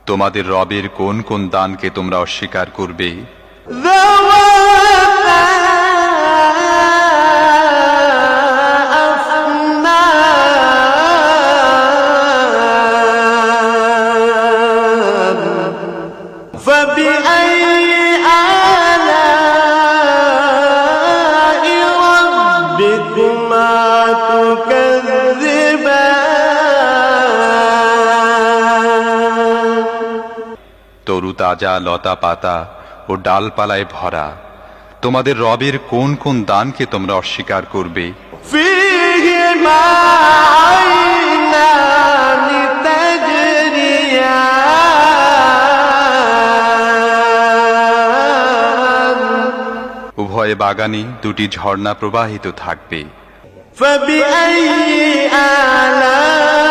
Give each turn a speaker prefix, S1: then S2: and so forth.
S1: তোমাদের রবের কোন কোন দানকে তোমরা অস্বীকার করবে? তরু তাজা লতা পাতা ও ডালপালায় ভরা তোমাদের রবের কোন কোন দানকে তোমরা অস্বীকার করবে? উভয় বাগানে দুটি ঝর্ণা প্রবাহিত থাকবে।
S2: فبأي آلاء